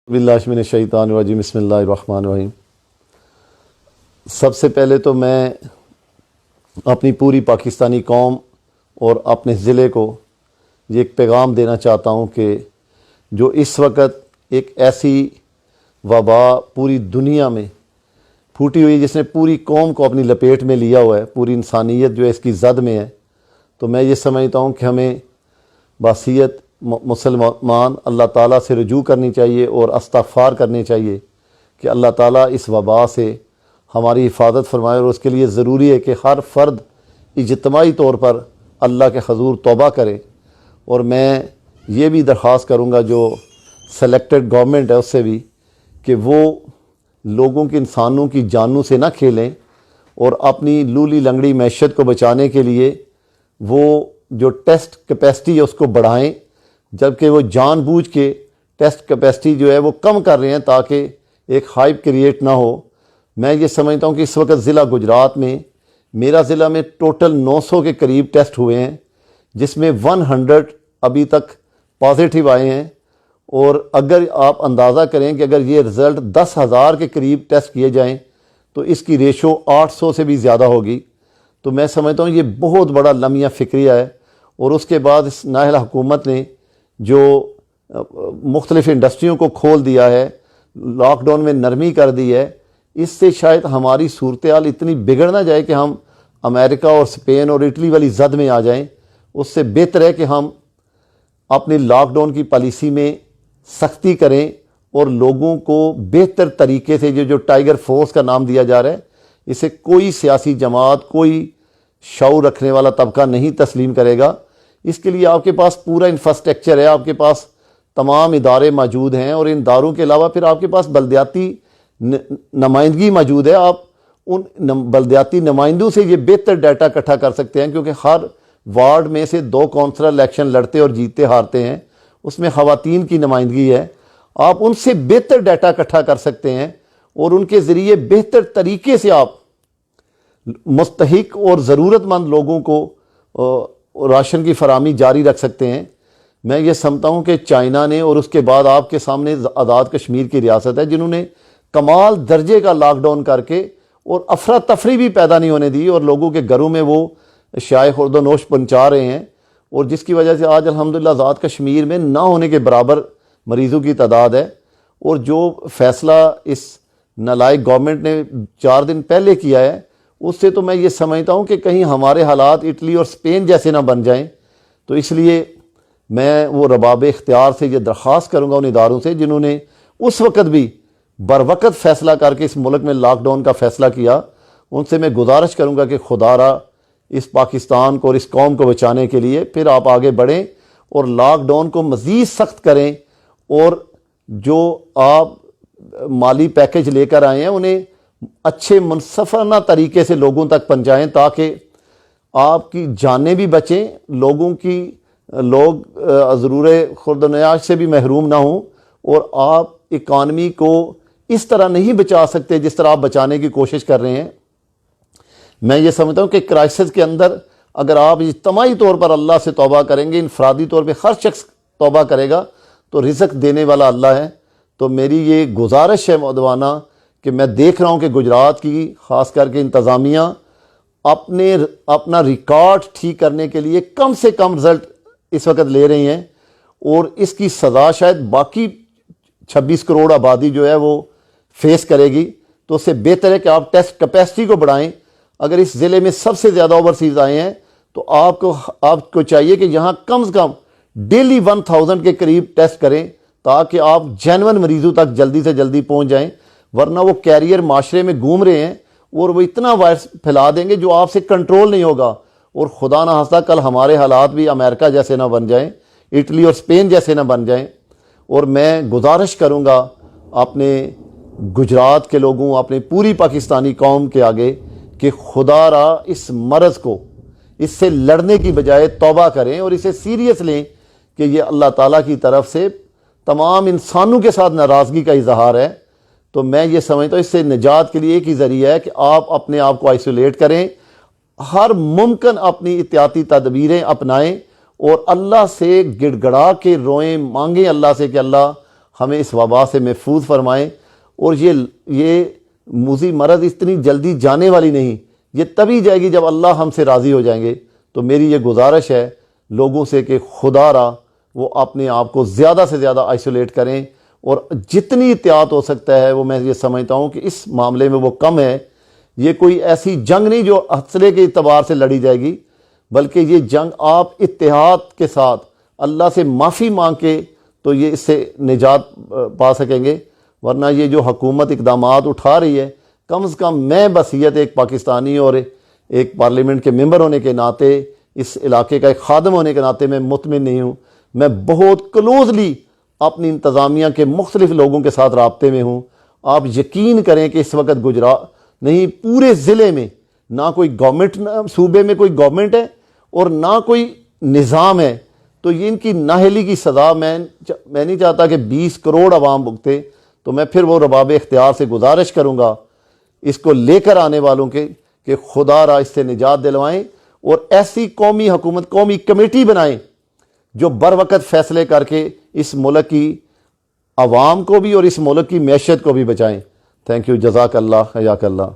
बिल्लाहि मिनश शैतानिर रजीम बिस्मिल्लाहिर रहमानिर रहीम। सबसे पहले तो मैं अपनी पूरी पाकिस्तानी कौम और अपने ज़िले को ये एक पैगाम देना चाहता हूँ कि जो इस वक्त एक ऐसी वबा पूरी दुनिया में फूटी हुई जिसने पूरी कौम को अपनी लपेट में लिया हुआ है, पूरी इंसानियत जो है इसकी ज़द में है, तो मैं ये समझता हूँ कि हमें बासियत मुसलमान अल्लाह ताला से रुजू करनी चाहिए और इस्तग़फ़ार करनी चाहिए कि अल्लाह ताला इस वबा से हमारी हिफाजत फरमाए। और उसके लिए ज़रूरी है कि हर फ़र्द इज्तिमाई तौर पर अल्लाह के हज़ूर तौबा करे। और मैं ये भी दरख्वास्त करूँगा जो सेलेक्टेड गवर्नमेंट है उससे भी कि वो लोगों की, इंसानों की जानों से ना खेलें और अपनी लूली लंगड़ी मैशत को बचाने के लिए वो जो टेस्ट कैपेसिटी है उसको बढ़ाएं, जबकि वो जानबूझ के टेस्ट कैपेसिटी जो है वो कम कर रहे हैं ताकि एक हाइप क्रिएट ना हो। मैं ये समझता हूँ कि इस वक्त ज़िला गुजरात में, मेरा ज़िला में टोटल 900 के करीब टेस्ट हुए हैं, जिसमें 100 अभी तक पॉजिटिव आए हैं। और अगर आप अंदाज़ा करें कि अगर ये रिज़ल्ट 10,000 के करीब टेस्ट किए जाएं तो इसकी रेशो 800 से भी ज़्यादा होगी। तो मैं समझता हूँ ये बहुत बड़ा लम्हा फ़िक्रिया है। और उसके बाद इस नाअहल हुकूमत ने जो मुख्तलिफ़ इंडस्ट्रियों को खोल दिया है, लॉकडाउन में नरमी कर दी है, इससे शायद हमारी सूरत हाल इतनी बिगड़ ना जाए कि हम अमेरिका और स्पेन और इटली वाली जद में आ जाएं। उससे बेहतर है कि हम अपनी लॉकडाउन की पॉलिसी में सख्ती करें और लोगों को बेहतर तरीके से जो टाइगर फोर्स का नाम दिया जा रहा है, इसे कोई सियासी जमात, कोई शऊर रखने वाला तबका नहीं तस्लीम करेगा। इसके लिए आपके पास पूरा इंफ्रास्ट्रक्चर है, आपके पास तमाम इदारे मौजूद हैं और इन इदारों के अलावा फिर आपके पास बल्दियाती नुमाइंदगी मौजूद है। आप उन बल्दियाती नुमाइंदों से ये बेहतर डाटा इकट्ठा कर सकते हैं, क्योंकि हर वार्ड में से 2 काउंसलर इलेक्शन लड़ते और जीतते हारते हैं, उसमें ख़वातीन की नुमाइंदगी है। आप उनसे बेहतर डाटा इकट्ठा कर सकते हैं और उनके ज़रिए बेहतर तरीके से आप मुस्तहिक और ज़रूरतमंद लोगों को राशन की फरामी जारी रख सकते हैं। मैं ये समझता हूँ कि चाइना ने, और उसके बाद आपके सामने आज़ाद कश्मीर की रियासत है, जिन्होंने कमाल दर्जे का लॉकडाउन करके और अफरा तफरी भी पैदा नहीं होने दी और लोगों के घरों में वो शाय खुर्दोनोश पहुँचा रहे हैं, और जिसकी वजह से आज अल्हम्दुलिल्लाह आज़ाद कश्मीर में ना होने के बराबर मरीज़ों की तादाद है। और जो फ़ैसला इस नालायक गवर्नमेंट ने 4 दिन पहले किया है, उससे तो मैं ये समझता हूँ कि कहीं हमारे हालात इटली और स्पेन जैसे ना बन जाएं। तो इसलिए मैं वो रबाब इख्तियार से ये दरख्वास्त करूँगा उन इदारों से जिन्होंने उस वक़्त भी बरवक़्त फ़ैसला करके इस मुल्क में लॉकडाउन का फ़ैसला किया, उनसे मैं गुजारिश करूँगा कि खुदारा इस पाकिस्तान को और इस कौम को बचाने के लिए फिर आप आगे बढ़ें और लॉकडाउन को मज़ीद सख्त करें। और जो आप माली पैकेज लेकर आए हैं उन्हें अच्छे मुनसफ़ाना तरीके से लोगों तक पहुँचाएँ ताकि आपकी जानें भी बचें, लोग ज़रूर खुर्दनियाज से भी महरूम ना हों। और आप इकानमी को इस तरह नहीं बचा सकते जिस तरह आप बचाने की कोशिश कर रहे हैं। मैं ये समझता हूँ कि क्राइसिस के अंदर अगर आप इज्तिमाई तौर पर अल्लाह से तौबा करेंगे, इनफरादी तौर पर हर शख्स तौबा करेगा, तो रिज़्क़ देने वाला अल्लाह है। तो मेरी ये गुजारिश है मौदवाना कि मैं देख रहा हूँ कि गुजरात की ख़ास करके इंतज़ामिया अपना रिकॉर्ड ठीक करने के लिए कम से कम रिज़ल्ट इस वक्त ले रही हैं, और इसकी सज़ा शायद बाकी 26 करोड़ आबादी जो है वो फेस करेगी। तो उससे बेहतर है कि आप टेस्ट कैपेसिटी को बढ़ाएं। अगर इस ज़िले में सबसे ज़्यादा ओवरसीज़ आए हैं तो आपको चाहिए कि यहाँ कम से कम डेली 1000 के करीब टेस्ट करें ताकि आप जेन्युइन मरीज़ों तक जल्दी से जल्दी पहुँच जाएँ। वरना वो कैरियर माशरे में घूम रहे हैं और वो इतना वायरस फैला देंगे जो आपसे कंट्रोल नहीं होगा। और खुदा ना खास्ता कल हमारे हालात भी अमेरिका जैसे ना बन जाएं, इटली और स्पेन जैसे ना बन जाएं। और मैं गुजारिश करूंगा अपने गुजरात के लोगों, अपनी पूरी पाकिस्तानी कौम के आगे कि खुदारा इस मर्ज़ को, इससे लड़ने की बजाय तौबा करें और इसे सीरियस लें कि ये अल्लाह ताला की तरफ से तमाम इंसानों के साथ नाराज़गी का इजहार है। तो मैं ये समझता हूँ इससे निजात के लिए एक ही ज़रिया है कि आप अपने आप को आइसोलेट करें, हर मुमकिन अपनी एहतियाती तदबीरें अपनाएं और अल्लाह से गिड़गड़ा के रोएं, मांगें अल्लाह से कि अल्लाह ہمیں اس وبا سے محفوظ فرمائیں، اور یہ موذی مرض اتنی جلدی جانے والی نہیں، یہ تبھی جائے گی جب اللہ ہم سے راضی ہو جائیں گے۔ تو میری یہ گزارش ہے لوگوں سے کہ خدا را وہ اپنے آپ کو زیادہ سے زیادہ آئسولیٹ کریں، اور جتنی احتیاط ہو سکتا ہے وہ میں یہ سمجھتا ہوں کہ اس معاملے میں وہ کم ہے۔ یہ کوئی ایسی جنگ نہیں جو اسلحے کے اعتبار سے لڑی جائے گی، بلکہ یہ جنگ آپ اتحاد کے ساتھ اللہ سے معافی مانگ کے تو یہ اس سے نجات پا سکیں گے۔ ورنہ یہ جو حکومت اقدامات اٹھا رہی ہے، کم از کم میں بصیرت ایک پاکستانی اور ایک پارلیمنٹ کے ممبر ہونے کے ناطے، اس علاقے کا ایک خادم ہونے کے ناطے میں مطمئن نہیں ہوں۔ میں بہت کلوزلی اپنی انتظامیہ کے مختلف لوگوں کے ساتھ رابطے میں ہوں۔ آپ یقین کریں کہ اس وقت گجرات نہیں، پورے ضلع میں نہ کوئی گورنمنٹ، صوبے میں کوئی گورنمنٹ ہے اور نہ کوئی نظام ہے۔ تو یہ ان کی نااہلی کی سزا میں نہیں چاہتا کہ 20 کروڑ عوام بھگتے۔ تو میں پھر وہ رباب اختیار سے گزارش کروں گا اس کو لے کر آنے والوں کے کہ خدا را اس سے نجات دلوائیں، اور ایسی قومی حکومت، قومی کمیٹی بنائیں جو بر وقت فیصلے کر کے اس ملک کی عوام کو بھی اور اس ملک کی معیشت کو بھی بچائیں۔ تھینک یو، جزاک اللہ، حیاک اللہ۔